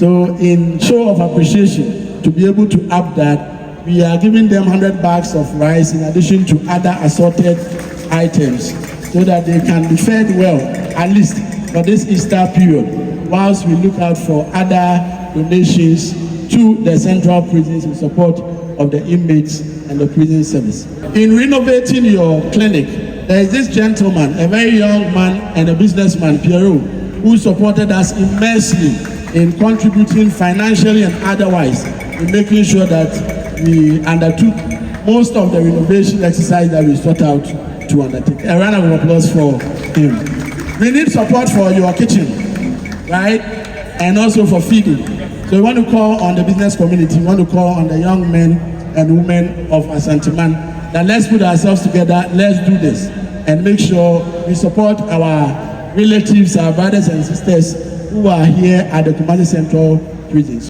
So in show of appreciation, to be able to up that, we are giving them 100 bags of rice in addition to other assorted items so that they can be fed well, at least for this Easter period, whilst we look out for other donations to the central prisons in support of the inmates and the prison service. In renovating your clinic, there is this gentleman, a very young man and a businessman, Pierrot, who supported us immensely in contributing financially and otherwise in making sure that we undertook most of the renovation exercise that we sought out to undertake. A round of applause for him. We need support for your kitchen, right? And also for feeding. So we want to call on the business community, we want to call on the young men and women of Ashanti man that let's put ourselves together, let's do this and make sure we support our relatives, our brothers and sisters who are here at the Kumasi Central Prison.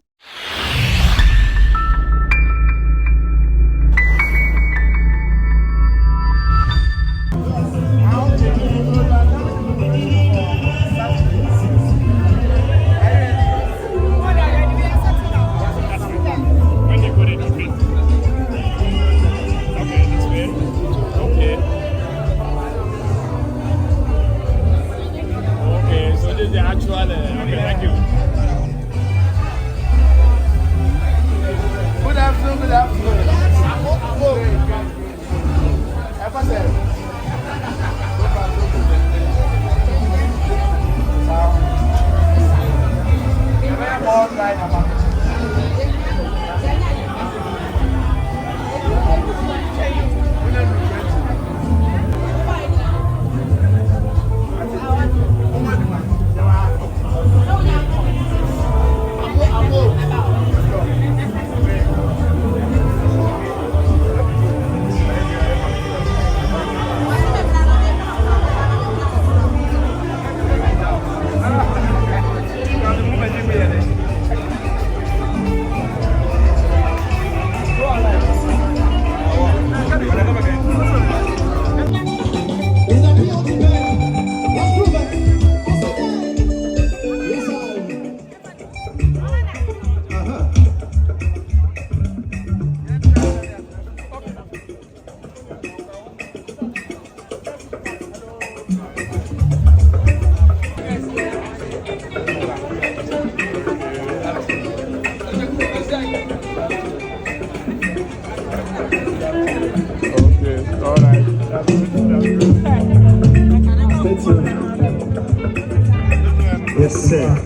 Yes, sir.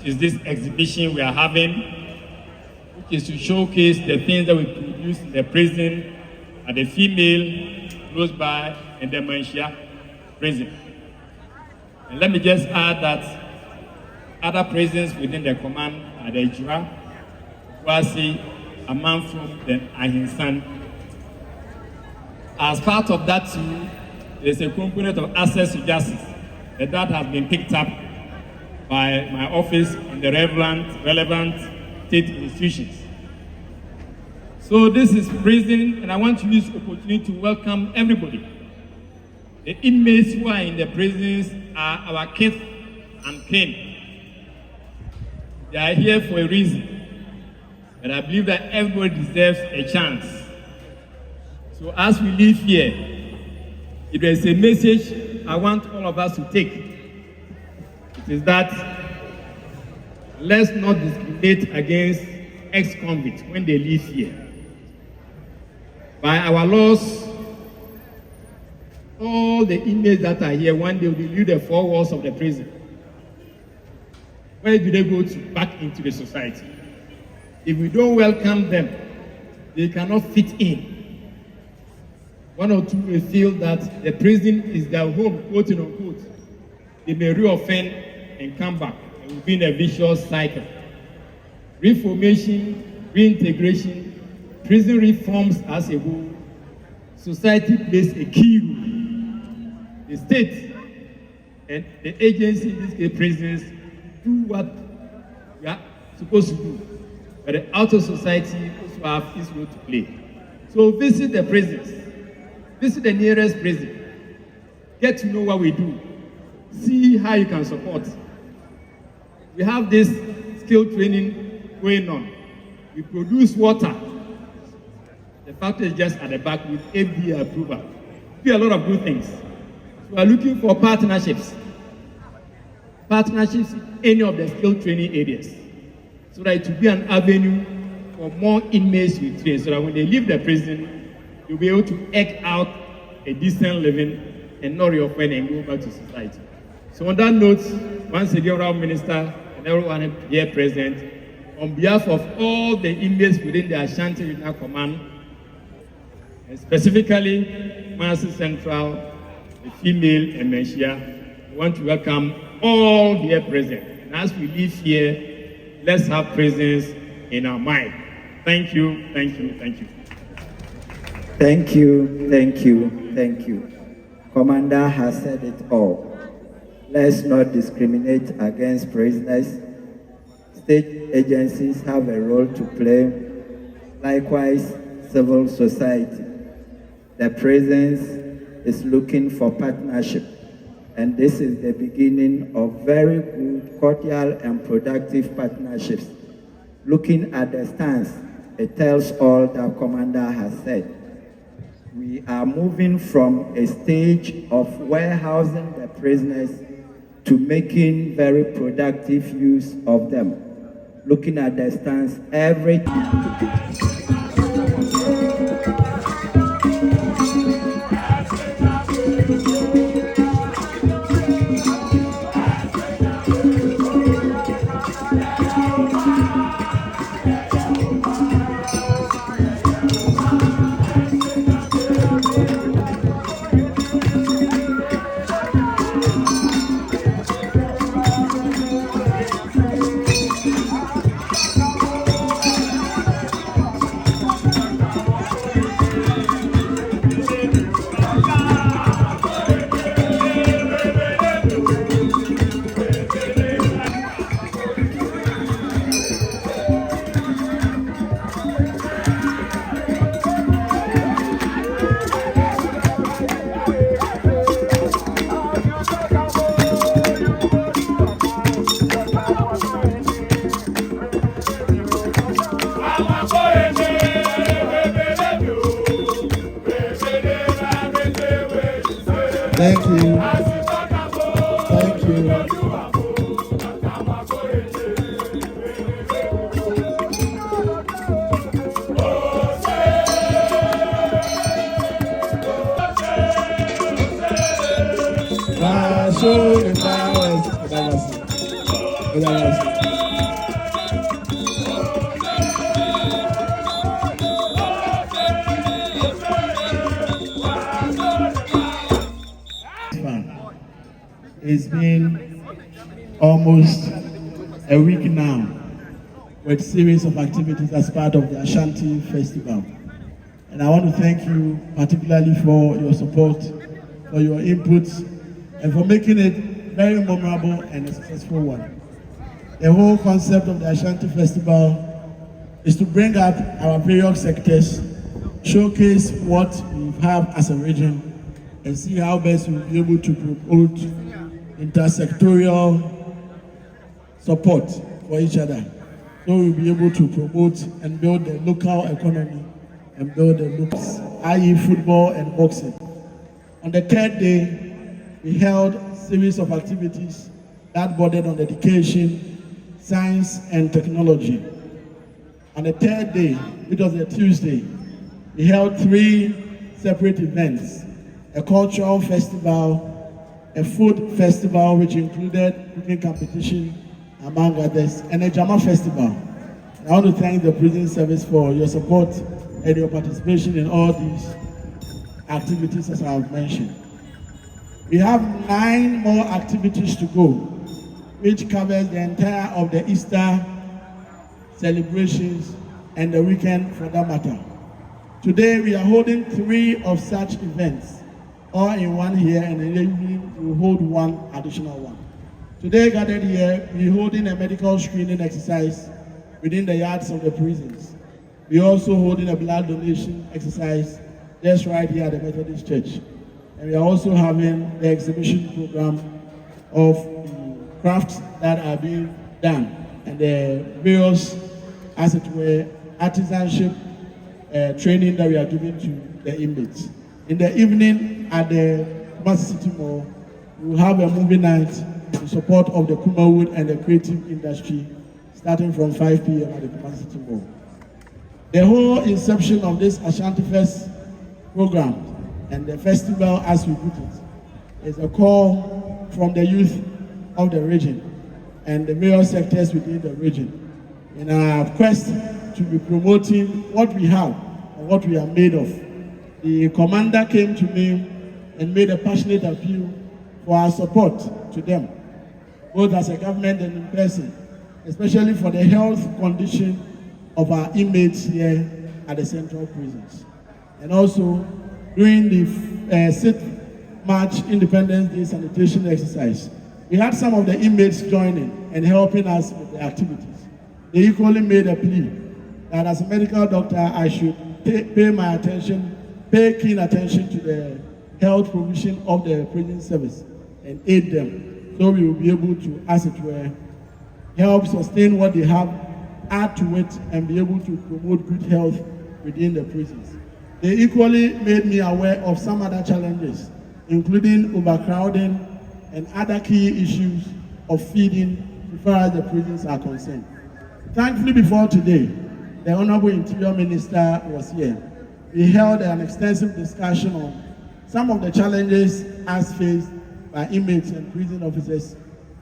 Is this exhibition we are having, which is to showcase the things that we produce in the prison at the female close by and the Manshia prison. And let me just add that other prisons within the command are the Jura, Kumasi, Amoakohene, and Ahinsan. As part of that too, there's a component of access to justice that has been picked up by my office and the relevant state institutions. So this is prison, and I want to use the opportunity to welcome everybody. The inmates who are in the prisons are our kith and kin. They are here for a reason, and I believe that everybody deserves a chance. So as we leave here, if there is a message I want all of us to take, it is that let's not discriminate against ex-convicts when they live here. By our laws, all the inmates that are here, one day will leave the four walls of the prison. where do they go to? Back into the society. If we don't welcome them, they cannot fit in. One or two may feel that the prison is their home, quote unquote. They may reoffend and come back, and will be in a vicious cycle. Reformation, reintegration, prison reforms as a whole, society plays a key role. The state and the agency, in this case prisons, do what we are supposed to do. But the outer society also have its role to play. So visit the prisons, visit the nearest prison, get to know what we do, see how you can support. We have this skill training going on. We produce water. The factory is just at the back with FDA approval. We do a lot of good things. So we are looking for partnerships. Partnerships in any of the skill training areas, so that it will be an avenue for more inmates we train, so that when they leave the prison, they'll be able to eke out a decent living and not reoffend and go back to society. So on that note, once again, Honorable Minister and everyone here present, on behalf of all the inmates within the Ashanti Regional Command, and specifically Kumasi Central, the female and Menshia, I want to welcome all here present. And as we leave here, let's have presence in our mind. Thank you, thank you, thank you. Thank you, thank you, thank you. Commander has said it all. Let's not discriminate against prisoners. State agencies have a role to play. Likewise, civil society. The prisons is looking for partnership. And this is the beginning of very good, cordial, and productive partnerships. Looking at the stance, it tells all that Commander has said. We are moving from a stage of warehousing the prisoners to making very productive use of them. Looking at the stance, every Thank you. Thank you. Show the flowers. It's been almost a week now with series of activities as part of the Ashanti Festival. And I want to thank you particularly for your support, for your inputs, and for making it very memorable and a successful one. The whole concept of the Ashanti Festival is to bring up our various sectors, showcase what we have as a region, and see how best we'll be able to promote intersectorial support for each other. So we'll be able to promote and build the local economy and build the looks, i.e. football and boxing. On the third day, we held a series of activities that bordered on education, science, and technology. On the third day, which was a Tuesday, we held 3 separate events: a cultural festival, a food festival which included cooking competition, among others, and a Jama Festival. I want to thank the prison service for your support and your participation in all these activities as I have mentioned. We have 9 more activities to go, which covers the entire of the Easter celebrations and the weekend for that matter. Today we are holding 3 of such events, all in one here, and in the evening we will hold 1 additional one. Today gathered here, we are holding a medical screening exercise within the yards of the prisons. We are also holding a blood donation exercise just right here at the Methodist Church. And we are also having the exhibition program of the crafts that are being done and the various, as it were, artisanship training that we are giving to the inmates. In the evening at the Kumasi City Mall, we will have a movie night in support of the Kumawood and the creative industry starting from 5 p.m. at the Kumasi City Mall. The whole inception of this Ashanti Fest program and the festival, as we put it, is a call from the youth of the region and the various sectors within the region in our quest to be promoting what we have and what we are made of. The commander came to me and made a passionate appeal for our support to them, both as a government and in person, especially for the health condition of our inmates here at the central prisons. And also, during the 6th March Independence Day sanitation exercise, we had some of the inmates joining and helping us with the activities. They equally made a plea that as a medical doctor, I should pay keen attention to the health provision of the prison service and aid them, so we will be able to, as it were, help sustain what they have, add to it, and be able to promote good health within the prisons. They equally made me aware of some other challenges, including overcrowding and other key issues of feeding as far as the prisons are concerned. Thankfully, before today, the Honorable Interior Minister was here. We held an extensive discussion on some of the challenges as faced by inmates and prison officers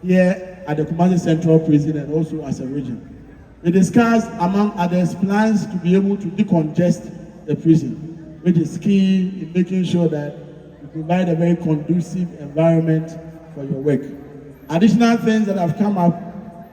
here at the Kumasi Central Prison and also as a region. We discussed, among others, plans to be able to decongest the prison, which is key in making sure that you provide a very conducive environment for your work. Additional things that have come up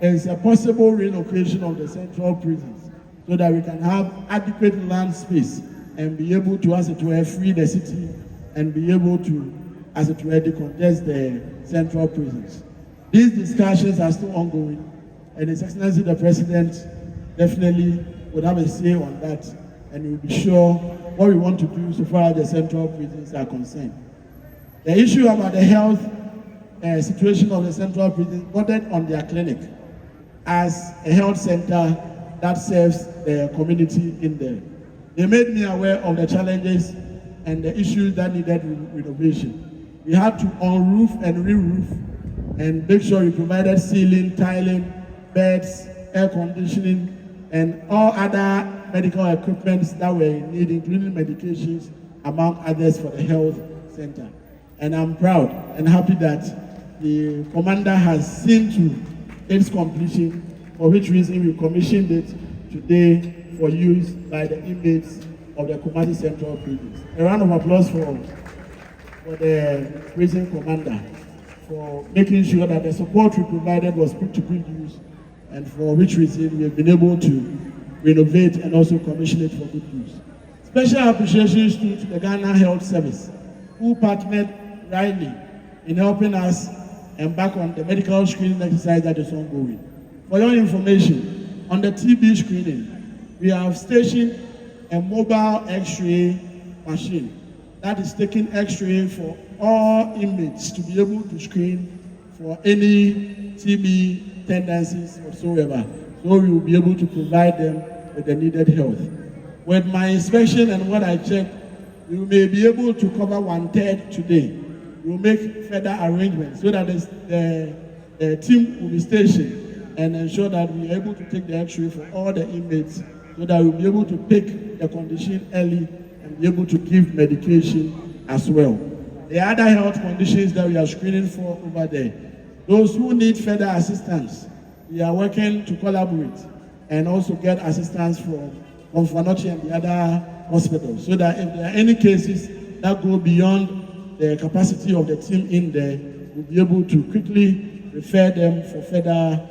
is a possible relocation of the central prisons so that we can have adequate land space and be able to, as it were, free the city and be able to, as it were, decongest the central prisons. These discussions are still ongoing, and His Excellency the President definitely would have a say on that, and we will be sure what we want to do so far as the central prisons are concerned. The issue about the health situation of the central prisons bordered on their clinic as a health center that serves the community in there. They made me aware of the challenges and the issues that needed renovation. We had to on-roof and re-roof and make sure we provided ceiling, tiling, beds, air conditioning, and all other medical equipments that were in need, including medications, among others, for the health center. And I'm proud and happy that the commander has seen to its completion, for which reason we commissioned it today for use by the inmates of the Kumasi Central Prisons. A round of applause for the prison commander for making sure that the support we provided was put to good use, and for which reason we have been able to renovate and also commission it for good use. Special appreciations to the Ghana Health Service, who partnered rightly in helping us embark on the medical screening exercise that is ongoing. For your information, on the TB screening, we have stationed a mobile X-ray machine that is taking X-ray for all inmates to be able to screen for any TB tendencies whatsoever. So we will be able to provide them with the needed health. With my inspection and what I checked, we may be able to cover 1/3 today. We will make further arrangements so that the team will be stationed and ensure that we are able to take the X-ray for all the inmates so that we'll be able to pick the condition early and be able to give medication as well. The other health conditions that we are screening for over there, those who need further assistance we are working to collaborate and also get assistance from Fanochi and the other hospitals, so that if there are any cases that go beyond the capacity of the team in there, we'll be able to quickly refer them for further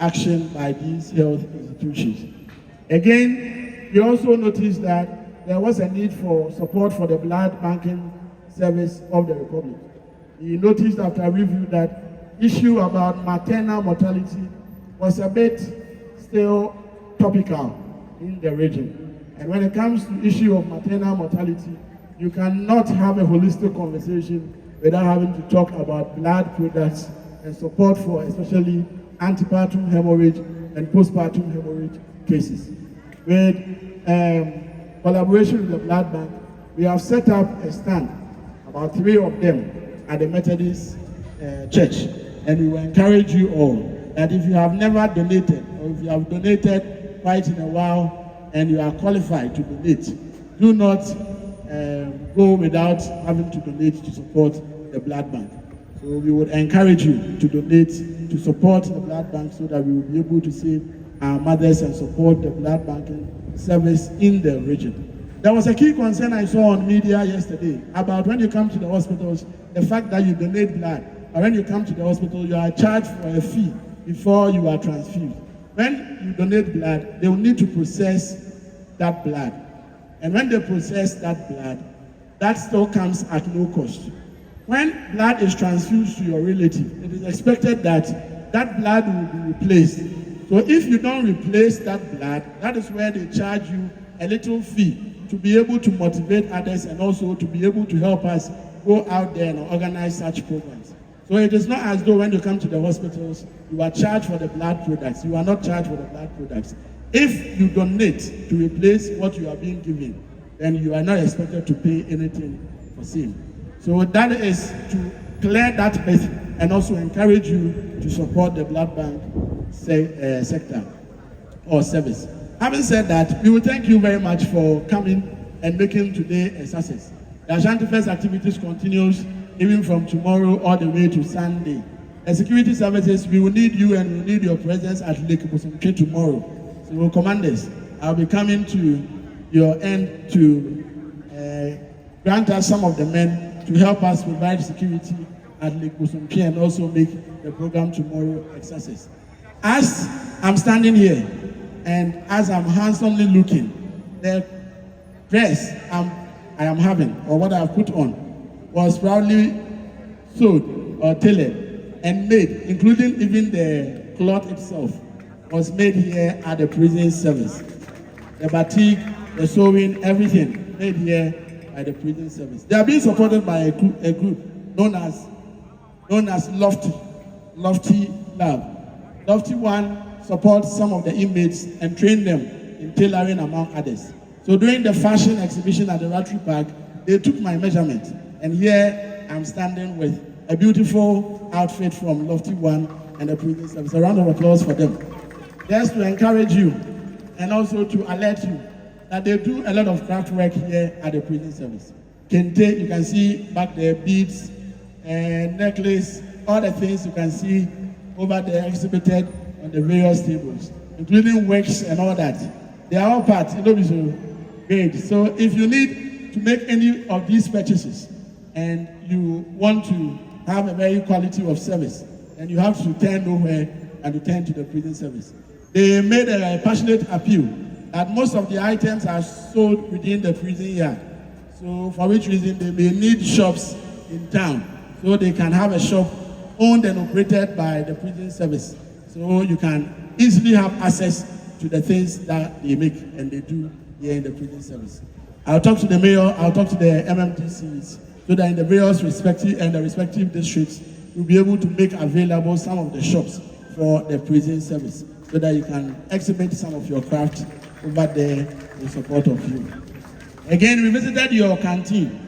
action by these health institutions. Again, we also noticed that there was a need for support for the blood banking service of the Republic. We noticed after review that issue about maternal mortality was a bit still topical in the region. And when it comes to issue of maternal mortality, you cannot have a holistic conversation without having to talk about blood products and support for especially antepartum hemorrhage and postpartum hemorrhage cases. With collaboration with the blood bank, we have set up a stand, about 3 of them, at the Methodist Church. And we will encourage you all that if you have never donated, or if you have donated quite in a while and you are qualified to donate, do not go without having to donate to support the blood bank. So we would encourage you to donate to support the blood bank so that we will be able to save our mothers and support the blood banking service in the region. There was a key concern I saw on media yesterday about when you come to the hospitals, the fact that you donate blood, but when you come to the hospital, you are charged for a fee before you are transfused. When you donate blood, they will need to process that blood. And when they process that blood, that still comes at no cost. When blood is transfused to your relative, it is expected that that blood will be replaced. So if you don't replace that blood, that is where they charge you a little fee to be able to motivate others and also to be able to help us go out there and organize such programs. So it is not as though when you come to the hospitals, you are charged for the blood products. You are not charged for the blood products. If you donate to replace what you are being given, then you are not expected to pay anything for same. So that is to clear that myth and also encourage you to support the blood bank sector or service. Having said that, we will thank you very much for coming and making today a success. The Ashanti Fest activities continues even from tomorrow all the way to Sunday. As security services, we will need you and we will need your presence at Lake Bosomke tomorrow. So commanders, I'll be coming to your end to grant us some of the men to help us provide security at Lake Bosomke and also make the program tomorrow a success. As I'm standing here and as I'm handsomely looking, the dress I am having or what I have put on was proudly sewed or tailored and made, including even the cloth itself, was made here at the prison service. The batik, the sewing, everything made here by the prison service. They are being supported by a group known as Lofty Lab. Lofty One supports some of the inmates and train them in tailoring among others. So during the fashion exhibition at the Rotary Park, they took my measurement, and here I'm standing with a beautiful outfit from Lofty One and the prison service. A round of applause for them. Just to encourage you and also to alert you that they do a lot of craft work here at the prison service. Kente, you can see back there, beads and necklace, all the things you can see over there exhibited on the various tables, including wax and all that. They are all part, it will be so great. So if you need to make any of these purchases and you want to have a very quality of service, then you have to turn nowhere and to turn to the prison service. They made a passionate appeal that most of the items are sold within the prison yard. So for which reason they may need shops in town so they can have a shop owned and operated by the prison service. So you can easily have access to the things that they make and they do here in the prison service. I'll talk to the mayor, I'll talk to the MMTCs so that in the various respective districts, we'll be able to make available some of the shops for the prison service so that you can exhibit some of your craft over there in support of you. Again, we visited your canteen,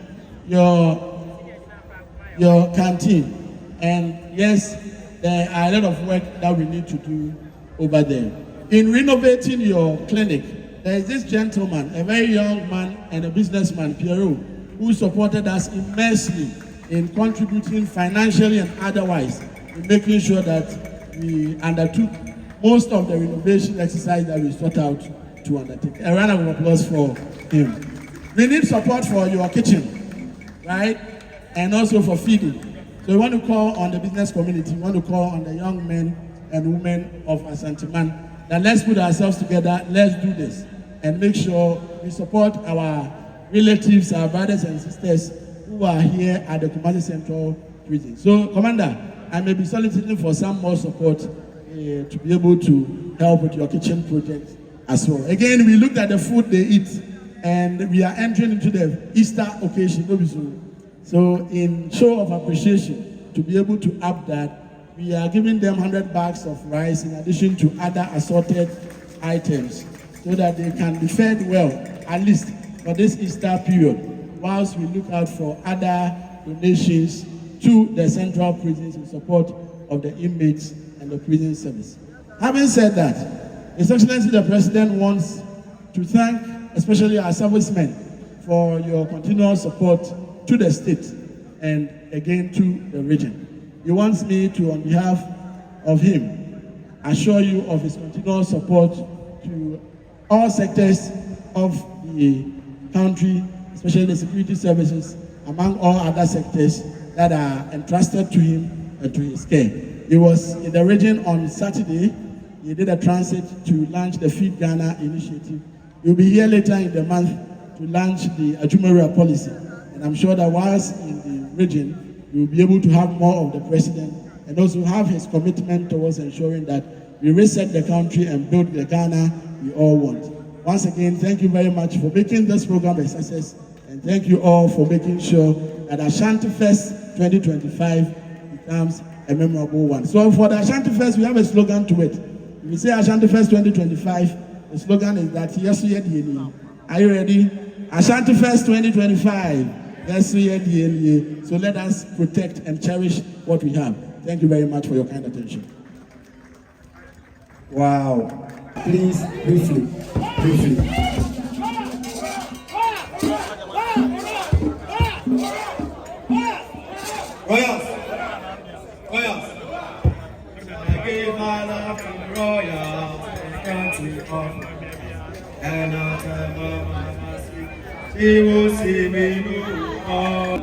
your canteen, and yes, there are a lot of work that we need to do over there. In renovating your clinic, there is this gentleman, a very young man and a businessman, Pierrot, who supported us immensely in contributing financially and otherwise in making sure that we undertook most of the renovation exercise that we sought out to undertake. A round of applause for him. We need support for your kitchen, right? And also for feeding. So we want to call on the business community, we want to call on the young men and women of Ashanti man that let's put ourselves together, let's do this, and make sure we support our relatives, our brothers and sisters who are here at the Kumasi Central Prison. So, Commander, I may be soliciting for some more support to be able to help with your kitchen project as well. Again, we looked at the food they eat, and we are entering into the Easter occasion. So, in show of appreciation, to be able to up that, we are giving them 100 bags of rice in addition to other assorted items so that they can be fed well, at least for this Easter period, whilst we look out for other donations to the central prisons in support of the inmates and the prison service. Having said that, His Excellency the President wants to thank especially our servicemen for your continual support to the state and again to the region. He wants me to, on behalf of him, assure you of his continual support to all sectors of the country, especially the security services, among all other sectors that are entrusted to him and to his care. He was in the region on Saturday. He did a transit to launch the Feed Ghana initiative. He'll be here later in the month to launch the Ajumeria policy. And I'm sure that whilst in the region, we will be able to have more of the president and also have his commitment towards ensuring that we reset the country and build the Ghana we all want. Once again, thank you very much for making this program a success, and thank you all for making sure that Ashanti Fest 2025 becomes a memorable one. So for the Ashanti Fest, we have a slogan to it. If we say Ashanti Fest 2025, the slogan is that yes, we are the. Are you ready? Ashanti Fest 2025. Yes, we are the. So let us protect and cherish what we have. Thank you very much for your kind attention. Wow. Please, briefly. Royals. I gave my love to the royals, the country of and I tell my mama she will see me no more.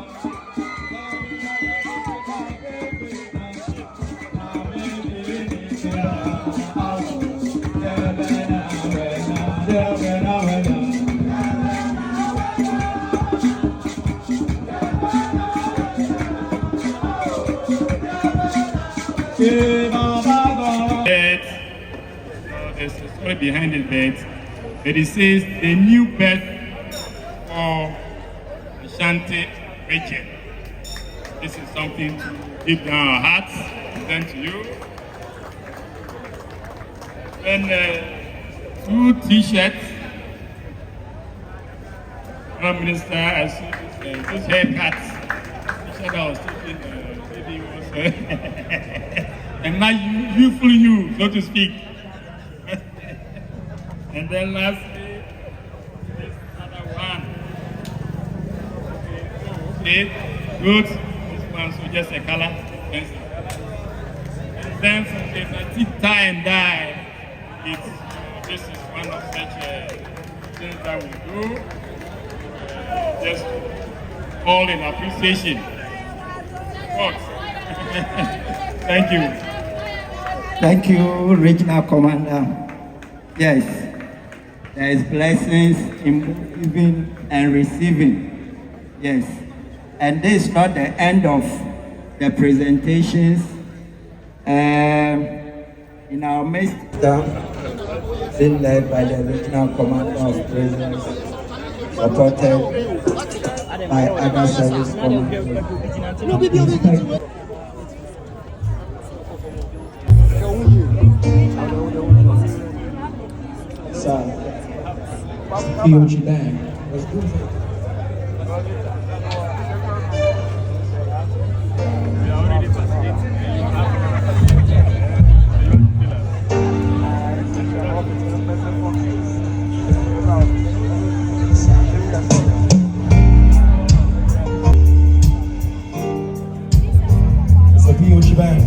There's a story behind it, but it says the new birth for Ashanti region. This is something deep down our hearts, present to you. And 2 t-shirts. Prime Minister, I see this haircut. T-shirt I was taking, maybe was and now youthful you, so to speak. And then lastly, this other one. Okay, good. This one, so just a color. And then from the teeth tie and dye, this is one of such things that we do. Just all in appreciation. Thank you. Thank you, Regional Commander. Yes, there is blessings in giving and receiving. Yes, and this is not the end of the presentations. In our midst, being led by the Regional Commander of Prisons, supported by other service commanders. POG bag. Let's do it. It's a POG bag.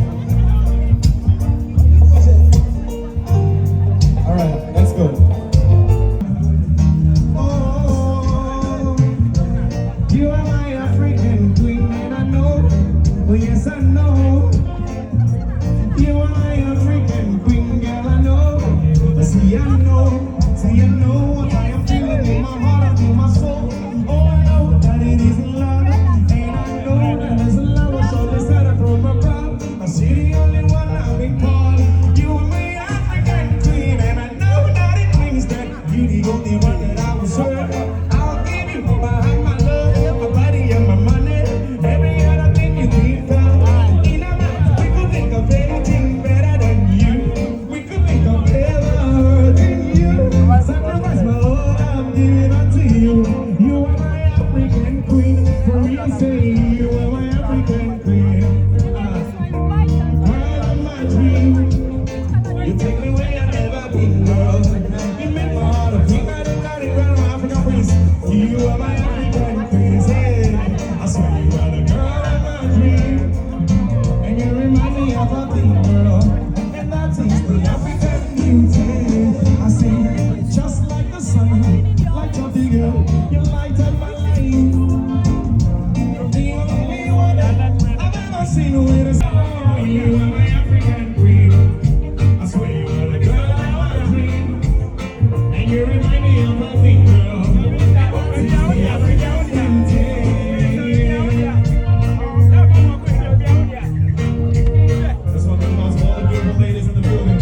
See, you know what I am feeling in my heart and in my soul. Oh, I know that it isn't love, and I know that it's a love. So they said it from above. I see the only one I've been calling. You and me, African queen, and I know that it means that you the only one that I will serve. I'll give you behind my love, my body and my money, every other thing you need. In a man, we could think of anything better than you. We could think of ever than you. Sacrifice my whole life, give it unto you. You are my African queen. For real, say you are my African queen. Girl of my dream. You take me where I've never been, girl. You make my heart a beat. I did run my African prince. You are my African queen. Say, I swear you are the girl of my dream. And you remind me of a thing, girl. And that is the African beauty. I say, just like the sun, like your figure, you light up my life. You're the only one that I've ever seen with a song. You are my African queen. I swear you are the girl of my dream. And you remind me of a thing, girl. That is the African beauty. This one belongs to all the beautiful ladies in the building.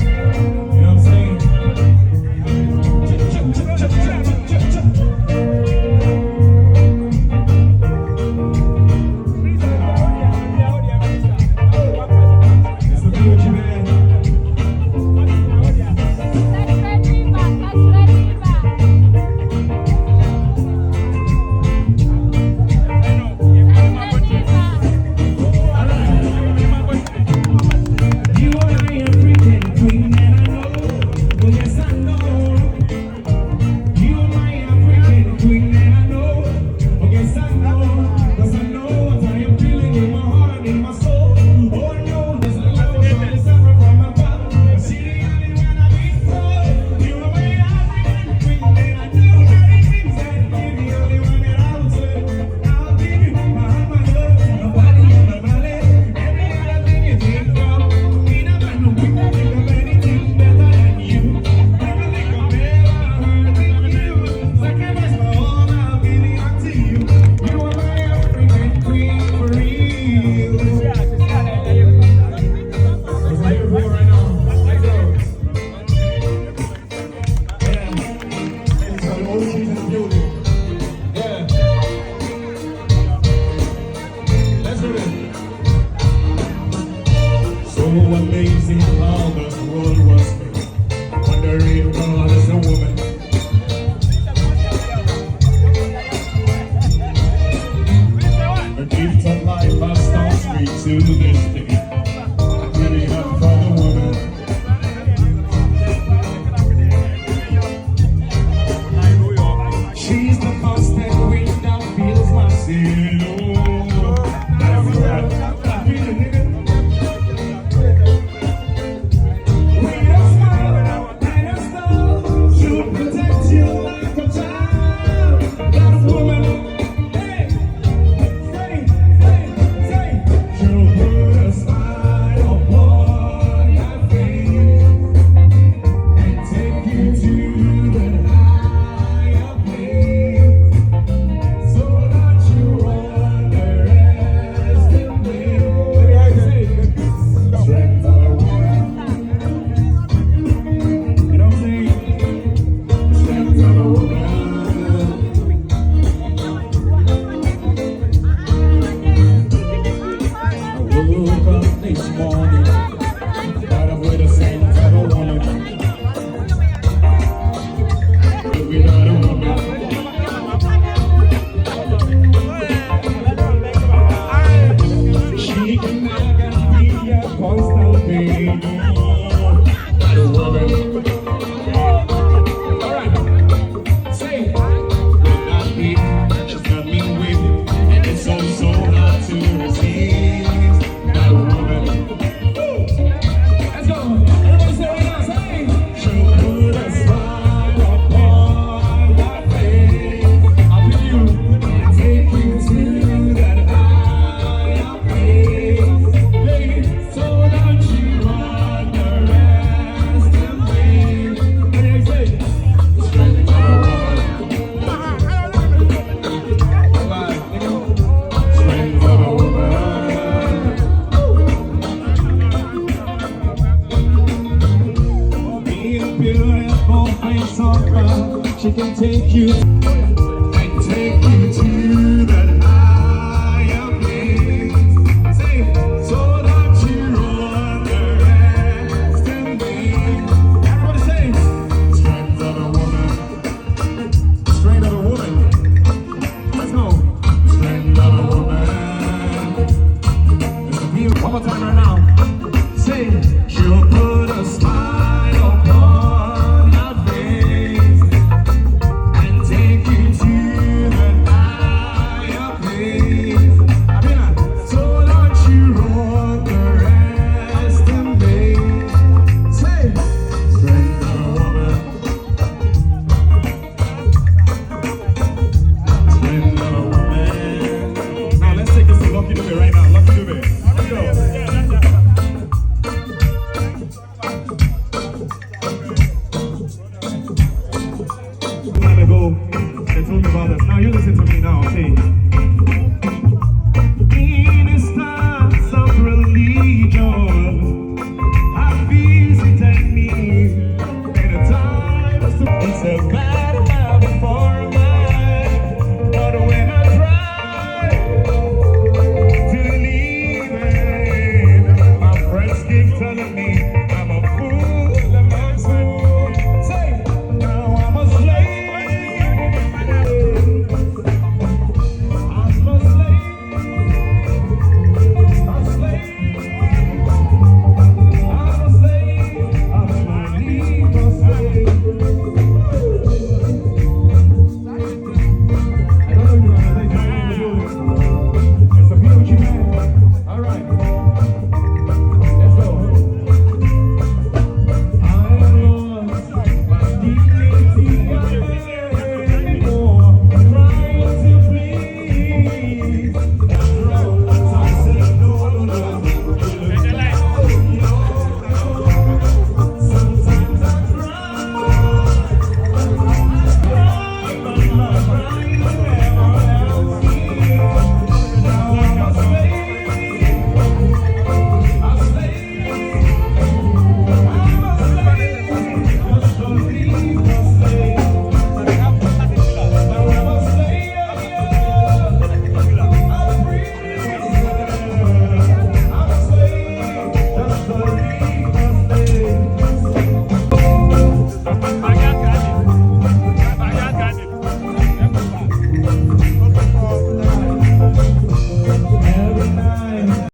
ain't talk about. She can take you.